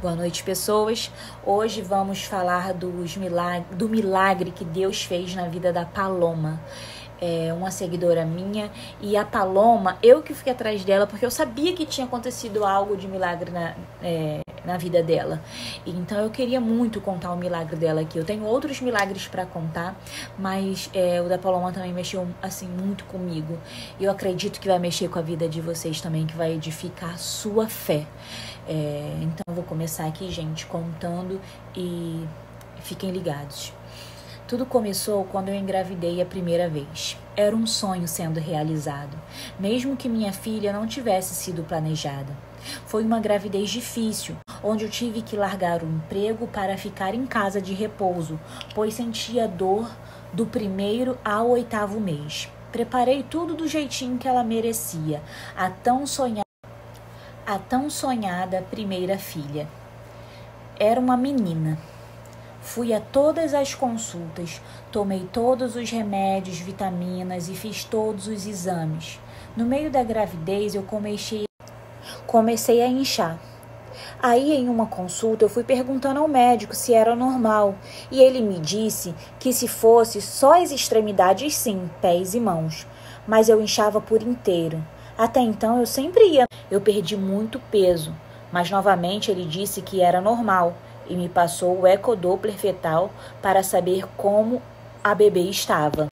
Boa noite, pessoas. Hoje vamos falar do milagre que Deus fez na vida da Paloma. É uma seguidora minha, e a Paloma, eu que fiquei atrás dela porque eu sabia que tinha acontecido algo de milagre na vida dela. Então eu queria muito contar o milagre dela aqui. Eu tenho outros milagres para contar, mas o da Paloma também mexeu assim muito comigo. E eu acredito que vai mexer com a vida de vocês também, que vai edificar a sua fé. Então eu vou começar aqui, gente, contando e fiquem ligados. Tudo começou quando eu engravidei a primeira vez. Era um sonho sendo realizado, mesmo que minha filha não tivesse sido planejada. Foi uma gravidez difícil, onde eu tive que largar o emprego para ficar em casa de repouso, pois sentia dor do 1º ao 8º mês. Preparei tudo do jeitinho que ela merecia, a tão sonhada primeira filha. Era uma menina. Fui a todas as consultas, tomei todos os remédios, vitaminas e fiz todos os exames. No meio da gravidez, eu comecei a inchar. Aí, em uma consulta, eu fui perguntando ao médico se era normal, e ele me disse que se fosse só as extremidades, sim, pés e mãos, mas eu inchava por inteiro. Até então, eu sempre ia. Eu perdi muito peso, mas novamente ele disse que era normal e me passou o ecodoppler fetal para saber como a bebê estava.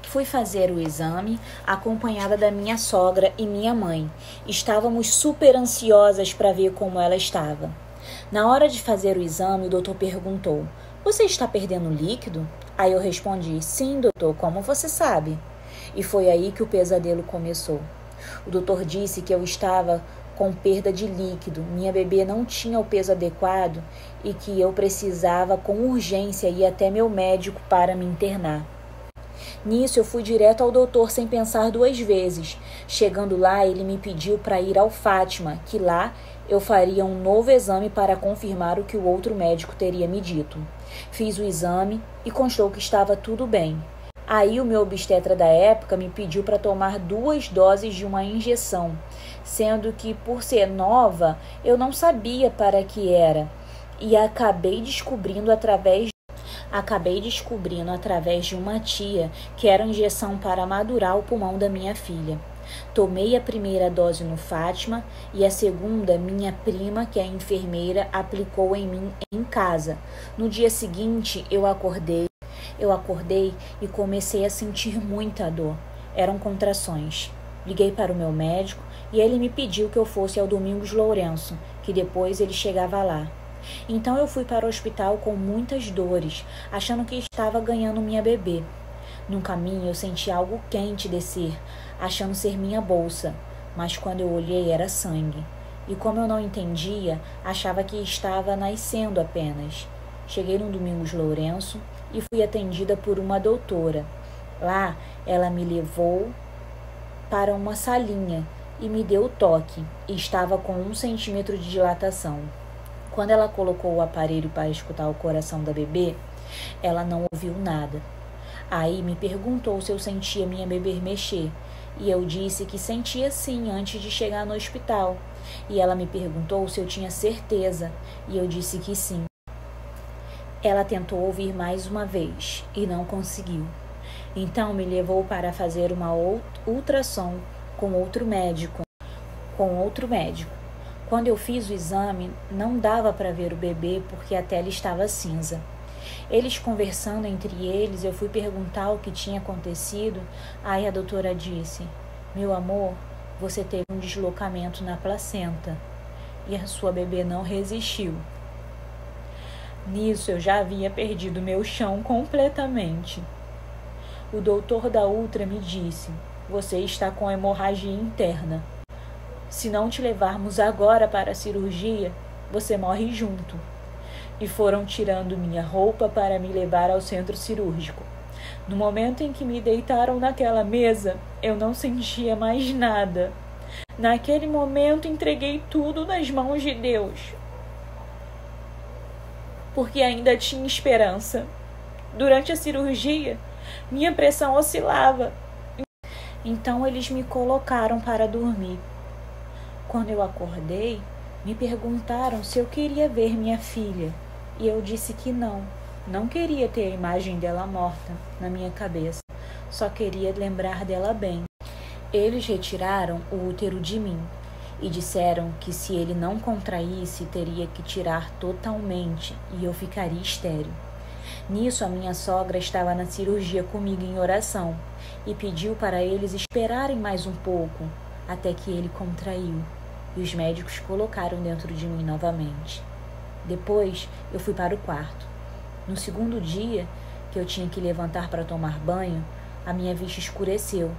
Fui fazer o exame acompanhada da minha sogra e minha mãe. Estávamos super ansiosas para ver como ela estava. Na hora de fazer o exame, o doutor perguntou: "Você está perdendo líquido?" Aí eu respondi: "Sim, doutor, como você sabe?" E foi aí que o pesadelo começou. O doutor disse que eu estava com perda de líquido, minha bebê não tinha o peso adequado e que eu precisava com urgência ir até meu médico para me internar. Nisso eu fui direto ao doutor sem pensar 2 vezes. Chegando lá, ele me pediu para ir ao Fátima, que lá eu faria um novo exame para confirmar o que o outro médico teria me dito. Fiz o exame e constou que estava tudo bem. Aí o meu obstetra da época me pediu para tomar 2 doses de uma injeção, sendo que por ser nova eu não sabia para que era, e acabei descobrindo através de uma tia que era injeção para madurar o pulmão da minha filha. Tomei a primeira dose no Fátima e a segunda minha prima, que é enfermeira, aplicou em mim em casa. No dia seguinte eu acordei e comecei a sentir muita dor. Eram contrações. Liguei para o meu médico e ele me pediu que eu fosse ao Domingos Lourenço, que depois ele chegava lá. Então eu fui para o hospital com muitas dores, achando que estava ganhando minha bebê. No caminho eu senti algo quente descer, achando ser minha bolsa, mas quando eu olhei era sangue. E como eu não entendia, achava que estava nascendo apenas. Cheguei no Domingos Lourenço e fui atendida por uma doutora. Lá, ela me levou para uma salinha e me deu o toque, e estava com 1 centímetro de dilatação. Quando ela colocou o aparelho para escutar o coração da bebê, ela não ouviu nada. Aí me perguntou se eu sentia minha bebê mexer, e eu disse que sentia sim antes de chegar no hospital. E ela me perguntou se eu tinha certeza, e eu disse que sim. Ela tentou ouvir mais uma vez e não conseguiu. Então me levou para fazer uma ultrassom com outro médico. Quando eu fiz o exame, não dava para ver o bebê porque a tela estava cinza. Eles conversando entre eles, eu fui perguntar o que tinha acontecido. Aí a doutora disse: "Meu amor, você teve um deslocamento na placenta e a sua bebê não resistiu." Nisso eu já havia perdido meu chão completamente. O doutor da ultra me disse: "Você está com hemorragia interna. Se não te levarmos agora para a cirurgia, você morre junto." E foram tirando minha roupa para me levar ao centro cirúrgico. No momento em que me deitaram naquela mesa, eu não sentia mais nada. Naquele momento entreguei tudo nas mãos de Deus, porque ainda tinha esperança. Durante a cirurgia, minha pressão oscilava. Então eles me colocaram para dormir. Quando eu acordei, Me perguntaram se eu queria ver minha filha e eu disse que não queria ter a imagem dela morta na minha cabeça, só queria lembrar dela bem. Eles retiraram o útero de mim e disseram que se ele não contraísse, teria que tirar totalmente e eu ficaria estéril. Nisso, a minha sogra estava na cirurgia comigo em oração e pediu para eles esperarem mais um pouco até que ele contraiu e os médicos colocaram dentro de mim novamente. Depois, eu fui para o quarto. No segundo dia, que eu tinha que levantar para tomar banho, a minha vista escureceu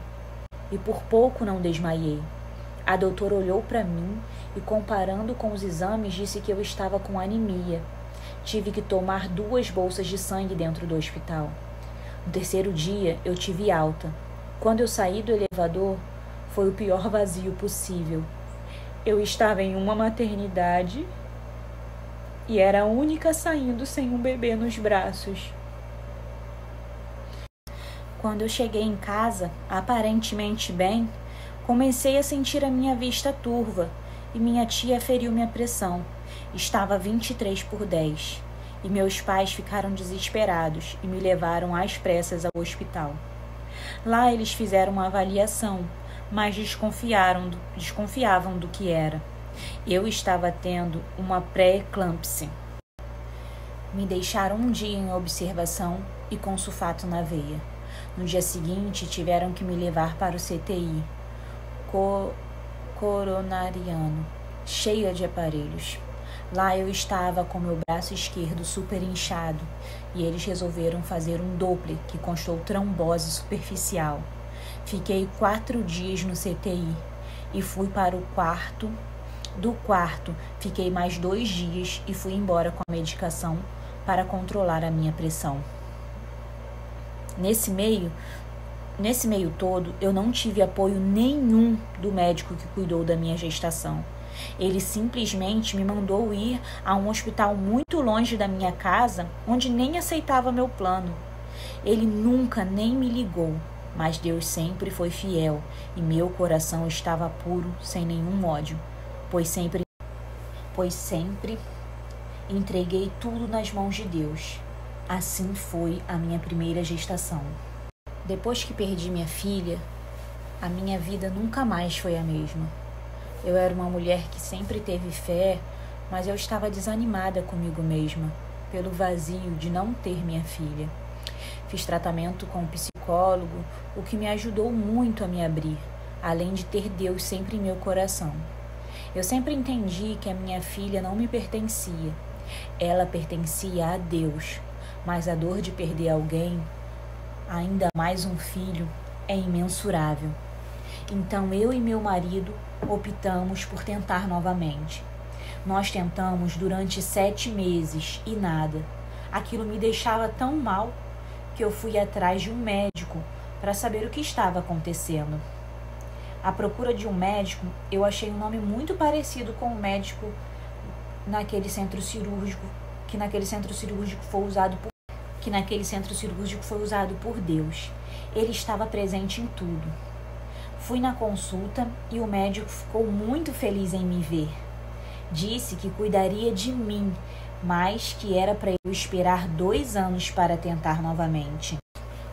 e por pouco não desmaiei. A doutora olhou para mim e, comparando com os exames, disse que eu estava com anemia. Tive que tomar 2 bolsas de sangue dentro do hospital. No terceiro dia, eu tive alta. Quando eu saí do elevador, foi o pior vazio possível. Eu estava em uma maternidade e era a única saindo sem um bebê nos braços. Quando eu cheguei em casa, aparentemente bem, comecei a sentir a minha vista turva e minha tia feriu minha pressão. Estava 23/10 e meus pais ficaram desesperados e me levaram às pressas ao hospital. Lá eles fizeram uma avaliação, mas desconfiavam do que era. Eu estava tendo uma pré-eclâmpsia. Me deixaram um dia em observação e com sulfato na veia. No dia seguinte, tiveram que me levar para o CTI coronariano, cheia de aparelhos. Lá eu estava com meu braço esquerdo super inchado e eles resolveram fazer um Doppler que constou trombose superficial. Fiquei 4 dias no CTI e fui para o quarto. Do quarto, fiquei mais 2 dias e fui embora com a medicação para controlar a minha pressão. Nesse meio todo, eu não tive apoio nenhum do médico que cuidou da minha gestação. Ele simplesmente me mandou ir a um hospital muito longe da minha casa, onde nem aceitava meu plano. Ele nunca nem me ligou, mas Deus sempre foi fiel e meu coração estava puro, sem nenhum ódio, pois sempre entreguei tudo nas mãos de Deus. Assim foi a minha primeira gestação. Depois que perdi minha filha, a minha vida nunca mais foi a mesma. Eu era uma mulher que sempre teve fé, mas eu estava desanimada comigo mesma, pelo vazio de não ter minha filha. Fiz tratamento com um psicólogo, o que me ajudou muito a me abrir, além de ter Deus sempre em meu coração. Eu sempre entendi que a minha filha não me pertencia. Ela pertencia a Deus, mas a dor de perder alguém, ainda mais um filho, é imensurável. Então eu e meu marido optamos por tentar novamente. Nós tentamos durante 7 meses e nada. Aquilo me deixava tão mal que eu fui atrás de um médico para saber o que estava acontecendo. À procura de um médico, eu achei um nome muito parecido com o médico naquele centro cirúrgico, que naquele centro cirúrgico foi usado por Deus. Ele estava presente em tudo. Fui na consulta e o médico ficou muito feliz em me ver. Disse que cuidaria de mim, mas que era para eu esperar 2 anos para tentar novamente.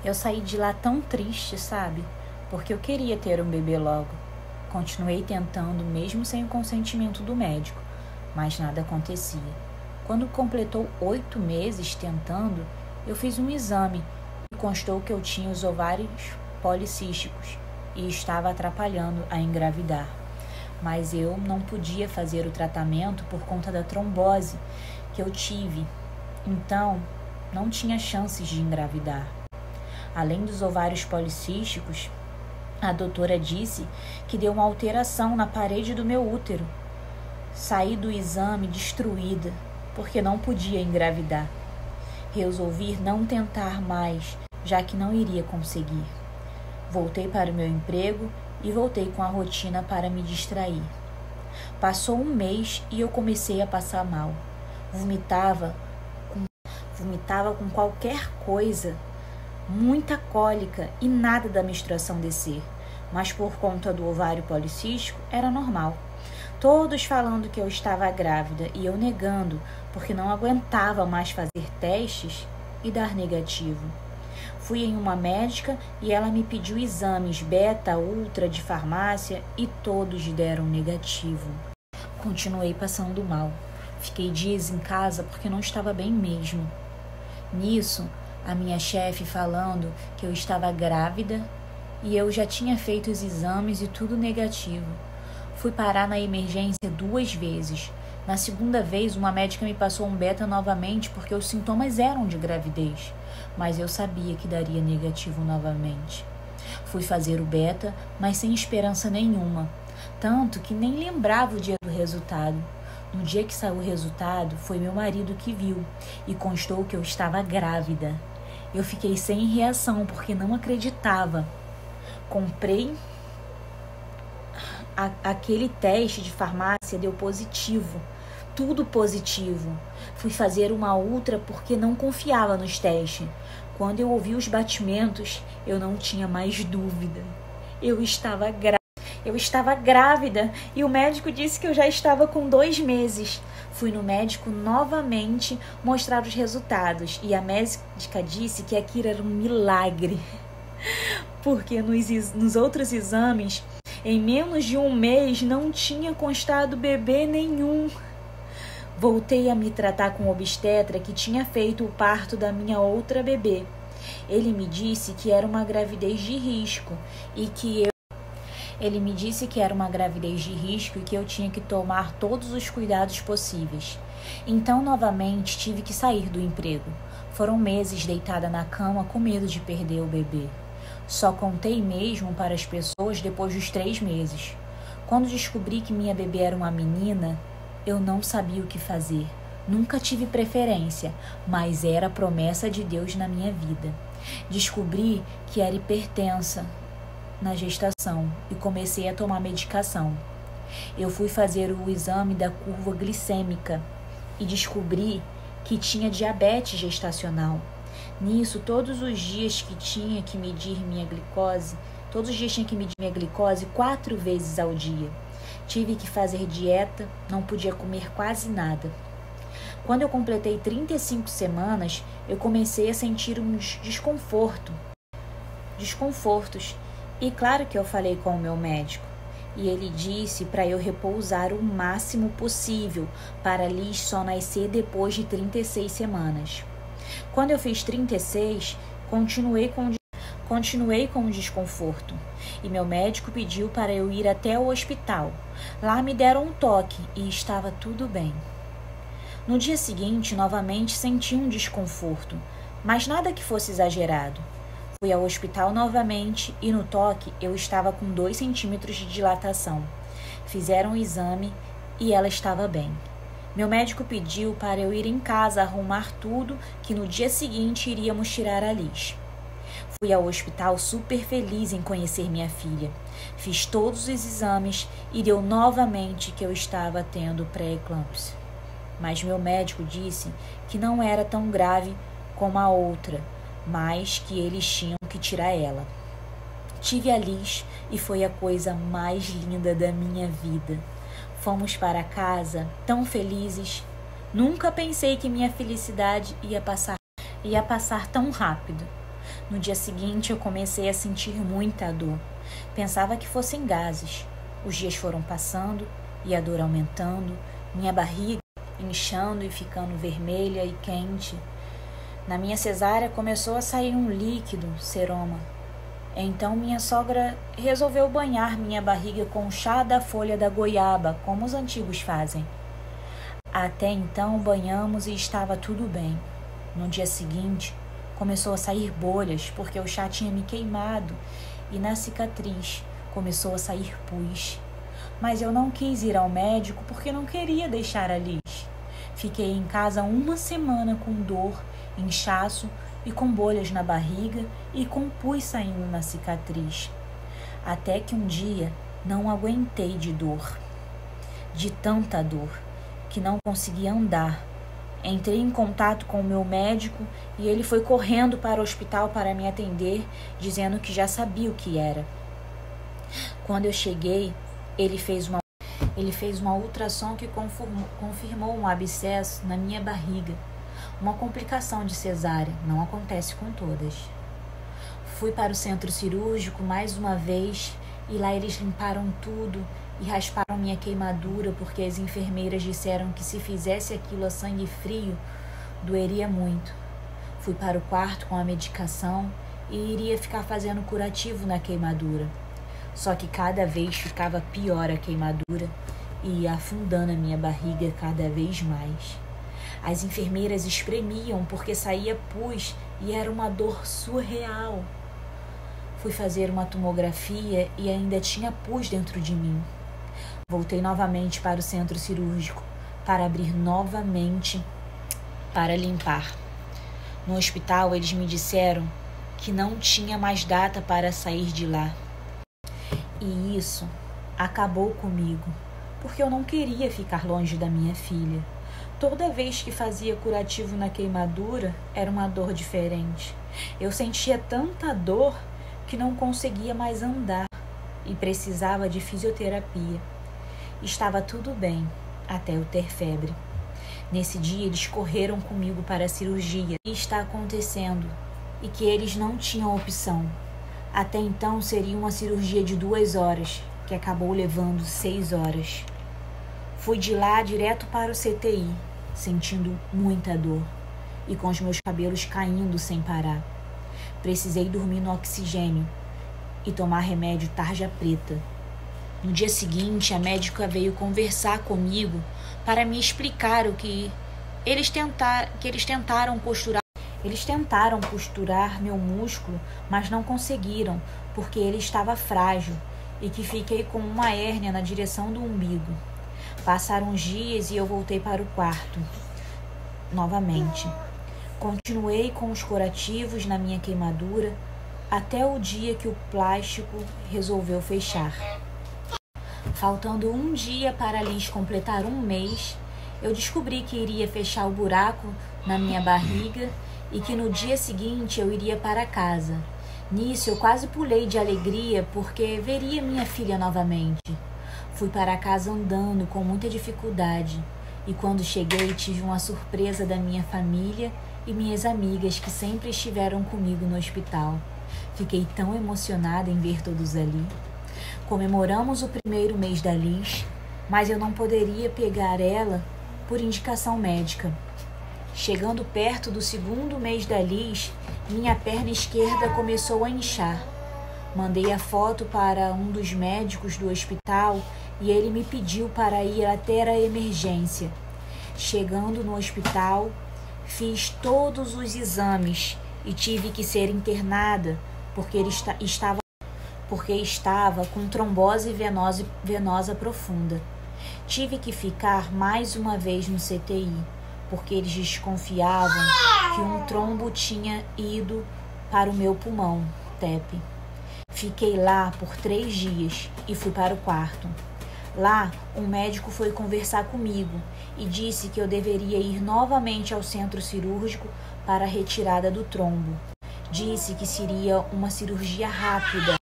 Eu saí de lá tão triste, sabe? Porque eu queria ter um bebê logo. Continuei tentando, mesmo sem o consentimento do médico, mas nada acontecia. Quando completou 8 meses tentando, eu fiz um exame e constou que eu tinha os ovários policísticos e estava atrapalhando a engravidar. Mas eu não podia fazer o tratamento por conta da trombose que eu tive, então não tinha chances de engravidar. Além dos ovários policísticos, a doutora disse que deu uma alteração na parede do meu útero. Saí do exame destruída, porque não podia engravidar. Resolvi não tentar mais, já que não iria conseguir. Voltei para o meu emprego e voltei com a rotina para me distrair. Passou 1 mês e eu comecei a passar mal. Vomitava com qualquer coisa, muita cólica e nada da menstruação descer, mas por conta do ovário policístico era normal. Todos falando que eu estava grávida e eu negando, porque não aguentava mais fazer testes e dar negativo. Fui em uma médica e ela me pediu exames beta, ultra de farmácia e todos deram negativo. Continuei passando mal. Fiquei dias em casa porque não estava bem mesmo. Nisso, a minha chefe falando que eu estava grávida e eu já tinha feito os exames e tudo negativo. Fui parar na emergência 2 vezes. Na segunda vez, uma médica me passou um beta novamente porque os sintomas eram de gravidez, mas eu sabia que daria negativo novamente. Fui fazer o beta, mas sem esperança nenhuma, tanto que nem lembrava o dia do resultado. No dia que saiu o resultado, foi meu marido que viu e constou que eu estava grávida. Eu fiquei sem reação porque não acreditava. Comprei aquele teste de farmácia, deu positivo, tudo positivo. Fui fazer uma ultra porque não confiava nos testes. Quando eu ouvi os batimentos, eu não tinha mais dúvida. Eu estava grávida e o médico disse que eu já estava com 2 meses. Fui no médico novamente mostrar os resultados e a médica disse que aquilo era um milagre, porque nos outros exames, em menos de 1 mês, não tinha constado bebê nenhum. Voltei a me tratar com o obstetra que tinha feito o parto da minha outra bebê. Ele me disse que era uma gravidez de risco e que eu tinha que tomar todos os cuidados possíveis. Então, novamente, tive que sair do emprego. Foram meses deitada na cama com medo de perder o bebê. Só contei mesmo para as pessoas depois dos 3 meses. Quando descobri que minha bebê era uma menina, eu não sabia o que fazer. Nunca tive preferência, mas era a promessa de Deus na minha vida. Descobri que era hipertensa na gestação e comecei a tomar medicação. Eu fui fazer o exame da curva glicêmica e descobri que tinha diabetes gestacional. Nisso, todos os dias tinha que medir minha glicose 4 vezes ao dia. Tive que fazer dieta, não podia comer quase nada. Quando eu completei 35 semanas, eu comecei a sentir uns desconfortos. E claro que eu falei com o meu médico. E ele disse para eu repousar o máximo possível para Liz só nascer depois de 36 semanas. Quando eu fiz 36, continuei com o desconforto. E meu médico pediu para eu ir até o hospital. Lá me deram um toque e estava tudo bem. No dia seguinte, novamente senti um desconforto, mas nada que fosse exagerado. Fui ao hospital novamente e no toque eu estava com 2 centímetros de dilatação. Fizeram o exame e ela estava bem. Meu médico pediu para eu ir em casa arrumar tudo, que no dia seguinte iríamos tirar a Liz. Fui ao hospital super feliz em conhecer minha filha. Fiz todos os exames e deu novamente que eu estava tendo pré-eclâmpsia. Mas meu médico disse que não era tão grave como a outra, mas que eles tinham que tirar ela. Tive a Liz e foi a coisa mais linda da minha vida. Fomos para casa tão felizes. Nunca pensei que minha felicidade ia passar tão rápido. No dia seguinte eu comecei a sentir muita dor. Pensava que fossem gases. Os dias foram passando e a dor aumentando, minha barriga inchando e ficando vermelha e quente. Na minha cesárea começou a sair um líquido, seroma. Então minha sogra resolveu banhar minha barriga com chá da folha da goiaba, como os antigos fazem. Até então banhamos e estava tudo bem. No dia seguinte começou a sair bolhas porque o chá tinha me queimado e na cicatriz começou a sair pus. Mas eu não quis ir ao médico porque não queria deixar a Liz. Fiquei em casa 1 semana com dor, inchaço e com bolhas na barriga e com pus saindo na cicatriz. Até que um dia não aguentei de dor, de tanta dor, que não conseguia andar. Entrei em contato com o meu médico e ele foi correndo para o hospital para me atender, dizendo que já sabia o que era. Quando eu cheguei, ele ele fez uma ultrassom que confirmou um abscesso na minha barriga. Uma complicação de cesárea, não acontece com todas. Fui para o centro cirúrgico mais uma vez e lá eles limparam tudo e rasparam minha queimadura porque as enfermeiras disseram que se fizesse aquilo a sangue frio, doeria muito. Fui para o quarto com a medicação e iria ficar fazendo curativo na queimadura. Só que cada vez ficava pior a queimadura e ia afundando a minha barriga cada vez mais. As enfermeiras espremiam porque saía pus e era uma dor surreal. Fui fazer uma tomografia e ainda tinha pus dentro de mim. Voltei novamente para o centro cirúrgico para abrir novamente para limpar. No hospital, eles me disseram que não tinha mais data para sair de lá. E isso acabou comigo, porque eu não queria ficar longe da minha filha. Toda vez que fazia curativo na queimadura, era uma dor diferente. Eu sentia tanta dor que não conseguia mais andar e precisava de fisioterapia. Estava tudo bem, até eu ter febre. Nesse dia, eles correram comigo para a cirurgia. E está acontecendo, e que eles não tinham opção. Até então, seria uma cirurgia de 2 horas, que acabou levando 6 horas. Fui de lá direto para o CTI, sentindo muita dor e com os meus cabelos caindo sem parar. Precisei dormir no oxigênio e tomar remédio tarja preta. No dia seguinte, a médica veio conversar comigo para me explicar que eles tentaram costurar. Eles tentaram costurar meu músculo, mas não conseguiram, porque ele estava frágil e que fiquei com uma hérnia na direção do umbigo. Passaram uns dias e eu voltei para o quarto novamente. Continuei com os curativos na minha queimadura até o dia que o plástico resolveu fechar. Faltando um dia para a Liz completar 1 mês, eu descobri que iria fechar o buraco na minha barriga e que no dia seguinte eu iria para casa. Nisso eu quase pulei de alegria porque veria minha filha novamente. Fui para casa andando com muita dificuldade e quando cheguei tive uma surpresa da minha família e minhas amigas que sempre estiveram comigo no hospital. Fiquei tão emocionada em ver todos ali. Comemoramos o 1º mês da Liz, mas eu não poderia pegar ela por indicação médica. Chegando perto do 2º mês da Liz, minha perna esquerda começou a inchar. Mandei a foto para um dos médicos do hospital e ele me pediu para ir até a emergência. Chegando no hospital, fiz todos os exames e tive que ser internada porque estava com trombose venosa profunda. Tive que ficar mais uma vez no CTI, porque eles desconfiavam que um trombo tinha ido para o meu pulmão, TEP. Fiquei lá por 3 dias e fui para o quarto. Lá, um médico foi conversar comigo e disse que eu deveria ir novamente ao centro cirúrgico para a retirada do trombo. Disse que seria uma cirurgia rápida.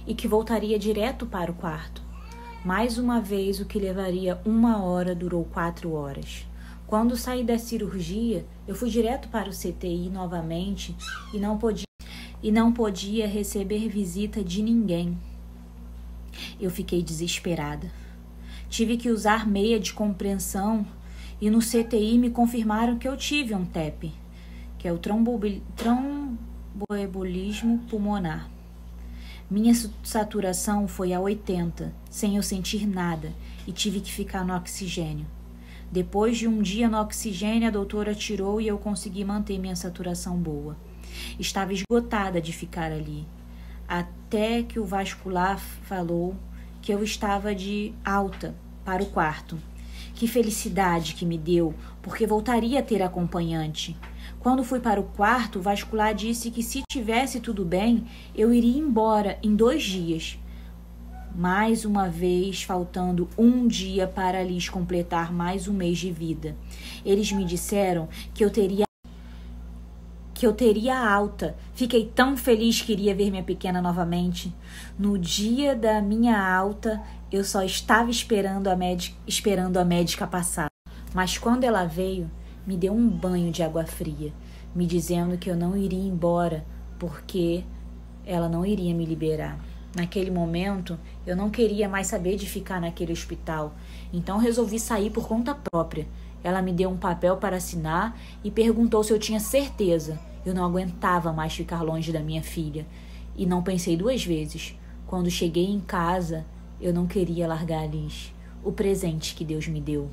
E que voltaria direto para o quarto. Mais uma vez, o que levaria 1 hora durou 4 horas. Quando saí da cirurgia, eu fui direto para o CTI novamente e não podia receber visita de ninguém. Eu fiquei desesperada. Tive que usar meia de compreensão e no CTI me confirmaram que eu tive um TEP, que é o tromboembolismo pulmonar. Minha saturação foi a 80, sem eu sentir nada, e tive que ficar no oxigênio. Depois de um dia no oxigênio, a doutora tirou e eu consegui manter minha saturação boa. Estava esgotada de ficar ali, até que o vascular falou que eu estava de alta para o quarto. Que felicidade que me deu, porque voltaria a ter acompanhante. Quando fui para o quarto, o vascular disse que se tivesse tudo bem, eu iria embora em 2 dias. Mais uma vez, faltando 1 dia para a Liz completar mais 1 mês de vida. Eles me disseram que que eu teria alta. Fiquei tão feliz que iria ver minha pequena novamente. No dia da minha alta, eu só estava esperando a médica passar. Mas quando ela veio, me deu um banho de água fria, me dizendo que eu não iria embora, porque ela não iria me liberar. Naquele momento, eu não queria mais saber de ficar naquele hospital, então resolvi sair por conta própria. Ela me deu um papel para assinar e perguntou se eu tinha certeza. Eu não aguentava mais ficar longe da minha filha e não pensei duas vezes. Quando cheguei em casa, eu não queria largar a Liz, o presente que Deus me deu.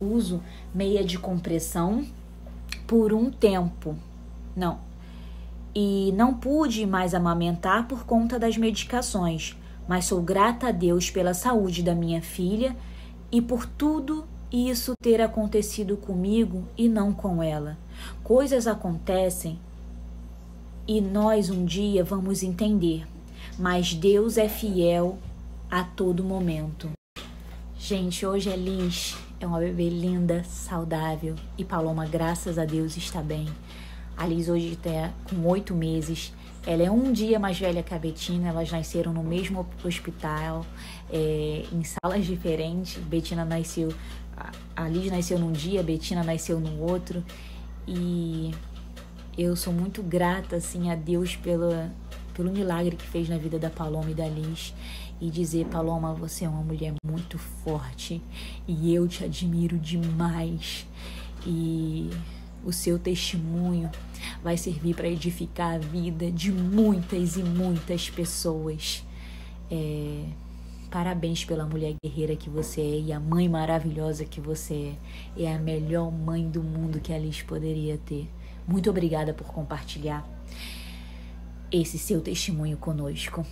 Uso meia de compressão por um tempo. E não pude mais amamentar por conta das medicações, mas sou grata a Deus pela saúde da minha filha e por tudo isso ter acontecido comigo e não com ela. Coisas acontecem e nós um dia vamos entender, mas Deus é fiel a todo momento. Gente, hoje a Liz é uma bebê linda, saudável e Paloma, graças a Deus, está bem. A Liz hoje está com 8 meses. Ela é um dia mais velha que a Betina. Elas nasceram no mesmo hospital, em salas diferentes. A Liz nasceu num dia, a Betina nasceu no outro. E eu sou muito grata assim, a Deus pelo milagre que fez na vida da Paloma e da Liz. E dizer, Paloma, você é uma mulher muito forte e eu te admiro demais. E o seu testemunho vai servir para edificar a vida de muitas e muitas pessoas. Parabéns pela mulher guerreira que você é e a mãe maravilhosa que você é. É a melhor mãe do mundo que a Liz poderia ter. Muito obrigada por compartilhar esse seu testemunho conosco.